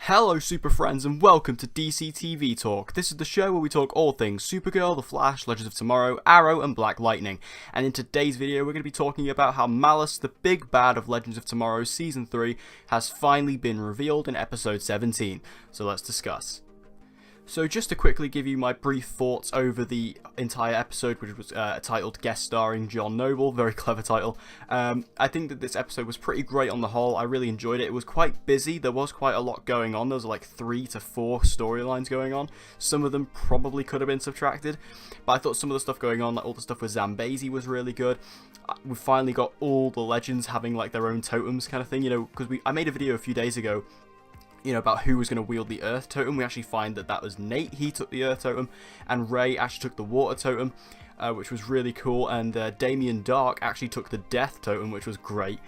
Hello super friends and welcome to DC TV Talk. This is the show where we talk all things Supergirl, The Flash, Legends of Tomorrow, Arrow and Black Lightning. And in today's video we're going to be talking about how Mallus, the big bad of Legends of Tomorrow Season 3, has finally been revealed in episode 17. So let's discuss. So just to quickly give you my brief thoughts over the entire episode, which was titled Guest Starring John Noble, very clever title. I think that this episode was pretty great on the whole. I really enjoyed it. It was quite busy. There was quite a lot going on. There was like 3 to 4 storylines going on. Some of them probably could have been subtracted, but I thought some of the stuff going on, like all the stuff with Zambezi, was really good. We finally got all the legends having like their own totems kind of thing, you know, because I made a video a few days ago, you know, about who was going to wield the Earth Totem. We actually find that that was Nate. He took the Earth Totem, and Ray actually took the Water Totem, which was really cool, and Damien Dark actually took the Death Totem, which was great.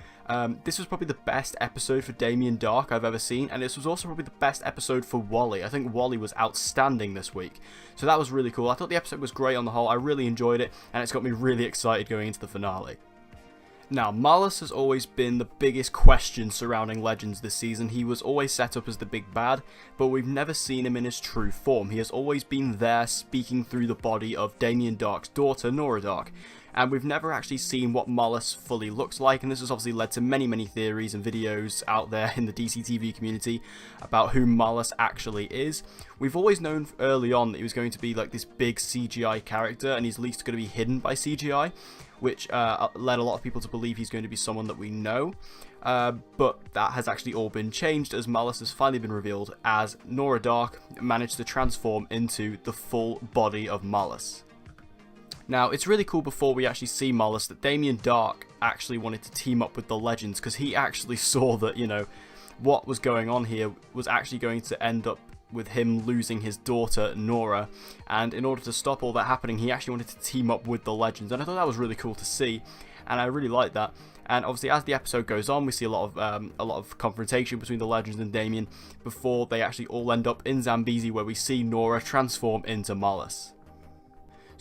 This was probably the best episode for Damien Dark I've ever seen, and this was also probably the best episode for Wally. I think Wally was outstanding this week, so that was really cool. I thought the episode was great on the whole. I really enjoyed it, and it's got me really excited going into the finale. Now, Mallus has always been the biggest question surrounding Legends this season. He was always set up as the big bad, but we've never seen him in his true form. He has always been there speaking through the body of Damien Dark's daughter, Nora Dark, and we've never actually seen what Mallus fully looks like, and this has obviously led to many theories and videos out there in the DC TV community about who Mallus actually is. We've always known early on that he was going to be like this big CGI character, and he's at least going to be hidden by CGI, which led a lot of people to believe he's going to be someone that we know, but that has actually all been changed as Mallus has finally been revealed as Nora Dark managed to transform into the full body of Mallus. Now, it's really cool before we actually see Mallus that Damien Dark actually wanted to team up with the Legends, because he actually saw that, you know, what was going on here was actually going to end up with him losing his daughter Nora, and in order to stop all that happening he actually wanted to team up with the Legends, and I thought that was really cool to see, and I really liked that. And obviously as the episode goes on we see a lot of confrontation between the Legends and Damien before they actually all end up in Zambezi, where we see Nora transform into Mallus.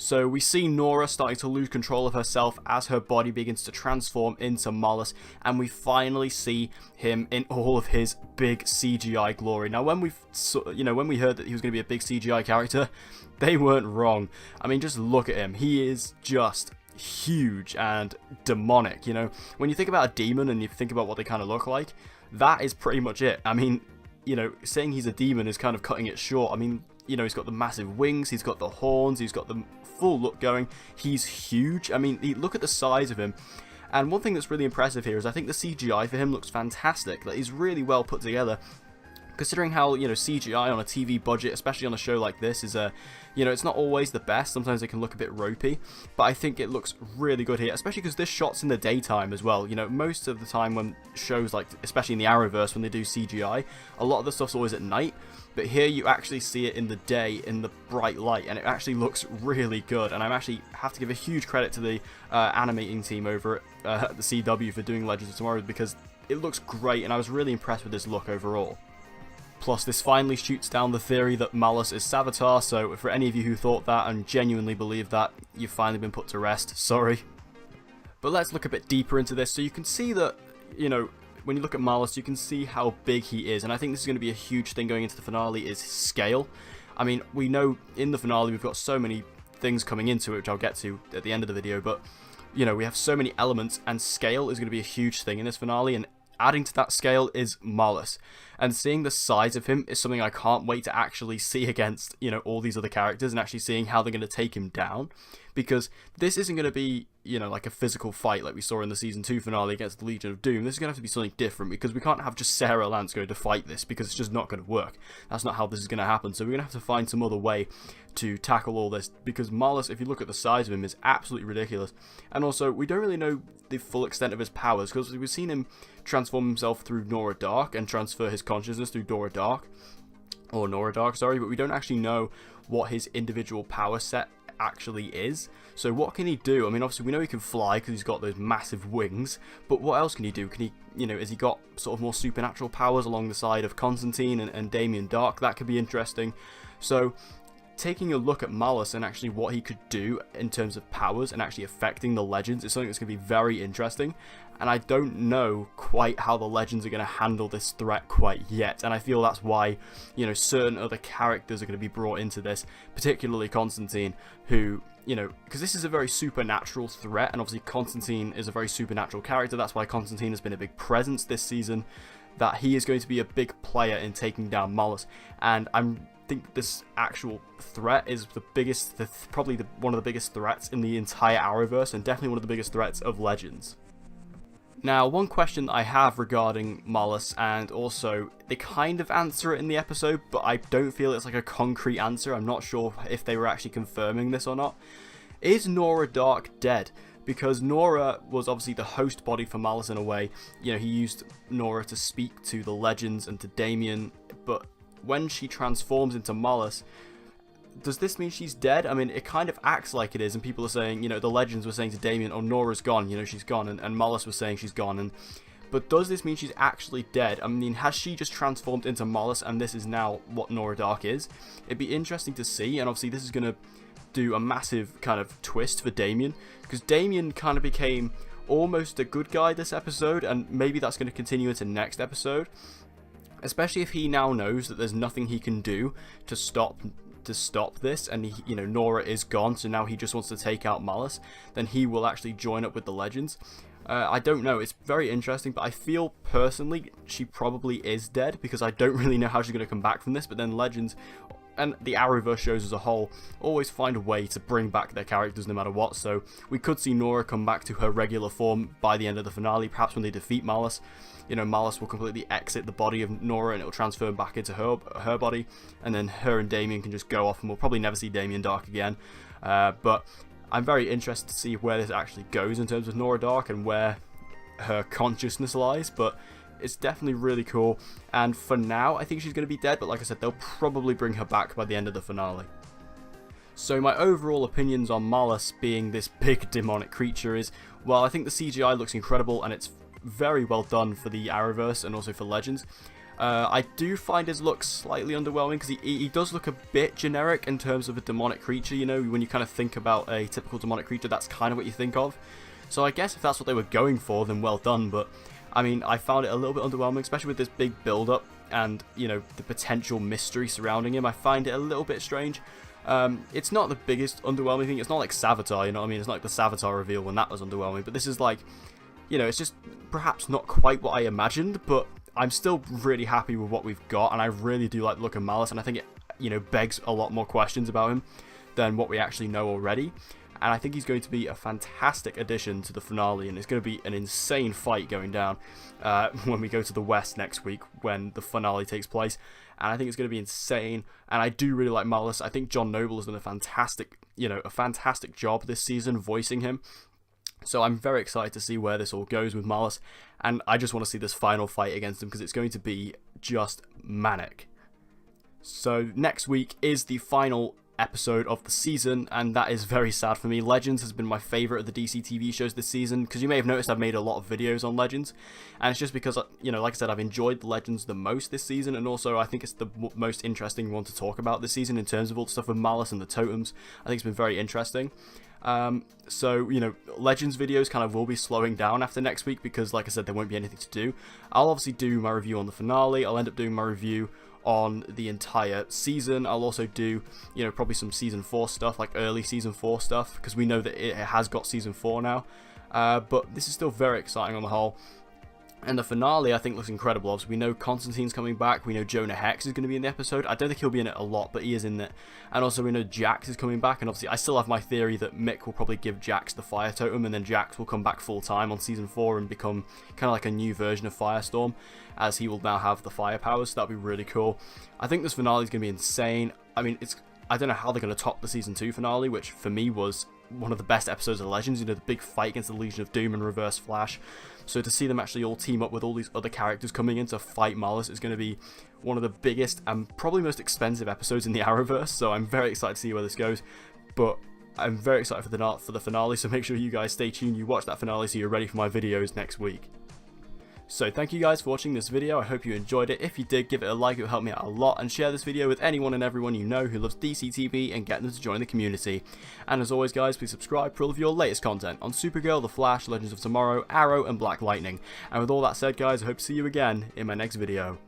So we see Nora starting to lose control of herself as her body begins to transform into Mallus, and we finally see him in all of his big CGI glory. Now, when we heard that he was going to be a big CGI character, they weren't wrong. I mean, just look at him. He is just huge and demonic. You know, when you think about a demon and you think about what they kind of look like, that is pretty much it. I mean, you know, saying he's a demon is kind of cutting it short. I mean, you know, he's got the massive wings, he's got the horns, he's got the full look going. He's huge. I mean, look at the size of him. And one thing that's really impressive here is I think the CGI for him looks fantastic. Like, he's really well put together, considering how, you know, CGI on a TV budget, especially on a show like this, is you know, it's not always the best. Sometimes it can look a bit ropey, but I think it looks really good here, especially because this shot's in the daytime as well. You know, most of the time when shows like, especially in the Arrowverse, when they do CGI, a lot of the stuff's always at night, but here you actually see it in the day, in the bright light, and it actually looks really good. And I actually have to give a huge credit to the animating team over at the CW for doing Legends of Tomorrow, because it looks great, and I was really impressed with this look overall. Plus, this finally shoots down the theory that Mallus is Savitar, so for any of you who thought that and genuinely believe that, you've finally been put to rest. Sorry. But let's look a bit deeper into this, so you can see that, you know, when you look at Mallus, you can see how big he is, and I think this is going to be a huge thing going into the finale, is his scale. I mean, we know in the finale we've got so many things coming into it, which I'll get to at the end of the video, but, you know, we have so many elements, and scale is going to be a huge thing in this finale, and adding to that scale is Mallus. And seeing the size of him is something I can't wait to actually see against, you know, all these other characters, and actually seeing how they're going to take him down. Because this isn't going to be, you know, like a physical fight like we saw in the Season 2 finale against the Legion of Doom. This is going to have to be something different, because we can't have just Sarah Lance going to fight this, because it's just not going to work. That's not how this is going to happen. So we're going to have to find some other way to tackle all this, because Mallus, if you look at the size of him, is absolutely ridiculous. And also, we don't really know the full extent of his powers, because we've seen him transform himself through Nora Dark and transfer his consciousness through Nora Dark, sorry, but we don't actually know what his individual power set actually is. So what can he do? I mean, obviously we know he can fly because he's got those massive wings, but what else can he do? Can he, you know, has he got sort of more supernatural powers along the side of Constantine and Damien Dark? That could be interesting. So taking a look at Mallus and actually what he could do in terms of powers and actually affecting the Legends is something that's going to be very interesting. And I don't know quite how the Legends are going to handle this threat quite yet. And I feel that's why, you know, certain other characters are going to be brought into this, particularly Constantine, who, you know, because this is a very supernatural threat, and obviously Constantine is a very supernatural character. That's why Constantine has been a big presence this season, that he is going to be a big player in taking down Mallus. And I think this actual threat is the biggest, probably one of the biggest threats in the entire Arrowverse, and definitely one of the biggest threats of Legends. Now, one question I have regarding Mallus, and also they kind of answer it in the episode, but I don't feel it's like a concrete answer. I'm not sure if they were actually confirming this or not. Is Nora Dark dead? Because Nora was obviously the host body for Mallus in a way. You know, he used Nora to speak to the Legends and to Damien, but when she transforms into Mallus, does this mean she's dead? I mean, it kind of acts like it is, and people are saying, you know, the Legends were saying to Damien, oh, Nora's gone, you know, she's gone, and Mallus was saying she's gone, but does this mean she's actually dead? I mean, has she just transformed into Mallus, and this is now what Nora Dark is? It'd be interesting to see, and obviously this is going to do a massive kind of twist for Damien, because Damien kind of became almost a good guy this episode, and maybe that's going to continue into next episode, especially if he now knows that there's nothing he can do to stop this, and he, you know, Nora is gone, so now he just wants to take out Mallus. Then he will actually join up with the Legends. I don't know, it's very interesting, but I feel personally she probably is dead, because I don't really know how she's going to come back from this. But then Legends and the Arrowverse shows as a whole always find a way to bring back their characters no matter what, so we could see Nora come back to her regular form by the end of the finale, perhaps when they defeat Mallus. You know, Mallus will completely exit the body of Nora and it'll transfer back into her body, and then her and Damien can just go off, and we'll probably never see Damien Dark again. But I'm very interested to see where this actually goes in terms of Nora Dark and where her consciousness lies, but it's definitely really cool. And for now, I think she's going to be dead, but like I said, they'll probably bring her back by the end of the finale. So my overall opinions on Mallus being this big demonic creature is, well, I think the CGI looks incredible, and it's very well done for the Arrowverse and also for Legends. I do find his look slightly underwhelming, because he does look a bit generic in terms of a demonic creature. You know, when you kind of think about a typical demonic creature, that's kind of what you think of. So I guess if that's what they were going for, then well done, but I mean, I found it a little bit underwhelming, especially with this big build-up and, you know, the potential mystery surrounding him. I find it a little bit strange. It's not the biggest underwhelming thing. It's not like Savitar, you know what I mean? It's not like the Savitar reveal when that was underwhelming, but this is like, you know, it's just perhaps not quite what I imagined, but I'm still really happy with what we've got, and I really do like the look of Mallus, and I think it, you know, begs a lot more questions about him than what we actually know already. And I think he's going to be a fantastic addition to the finale, and it's going to be an insane fight going down when we go to the West next week when the finale takes place. And I think it's going to be insane, and I do really like Mallus. I think John Noble has done a fantastic job this season voicing him. So I'm very excited to see where this all goes with Mallus, and I just want to see this final fight against him, because it's going to be just manic. So next week is the final episode of the season, and that is very sad for me. Legends has been my favourite of the DC TV shows this season, because you may have noticed I've made a lot of videos on Legends, and it's just because, you know, like I said, I've enjoyed Legends the most this season, and also I think it's the most interesting one to talk about this season in terms of all the stuff with Mallus and the totems. I think it's been very interesting. So, you know, Legends videos kind of will be slowing down after next week, because like I said, there won't be anything to do. I'll obviously do my review on the finale. I'll end up doing my review on the entire season. I'll also do, you know, probably some season 4 stuff, like early season 4 stuff, because we know that it has got season 4 now. But this is still very exciting on the whole. And the finale, I think, looks incredible. Obviously, we know Constantine's coming back. We know Jonah Hex is going to be in the episode. I don't think he'll be in it a lot, but he is in it. And also, we know Jax is coming back. And obviously, I still have my theory that Mick will probably give Jax the Fire Totem, and then Jax will come back full-time on Season 4 and become kind of like a new version of Firestorm, as he will now have the fire powers. So that'd be really cool. I think this finale is going to be insane. I mean, I don't know how they're going to top the Season 2 finale, which for me was one of the best episodes of Legends. You know, the big fight against the Legion of Doom and Reverse Flash. So to see them actually all team up with all these other characters coming in to fight Mallus is going to be one of the biggest and probably most expensive episodes in the Arrowverse. So I'm very excited to see where this goes. But I'm very excited for the finale, so make sure you guys stay tuned, you watch that finale so you're ready for my videos next week. So thank you guys for watching this video. I hope you enjoyed it. If you did, give it a like, it would help me out a lot, and share this video with anyone and everyone you know who loves DC TV and get them to join the community. And as always guys, please subscribe for all of your latest content on Supergirl, The Flash, Legends of Tomorrow, Arrow and Black Lightning. And with all that said guys, I hope to see you again in my next video.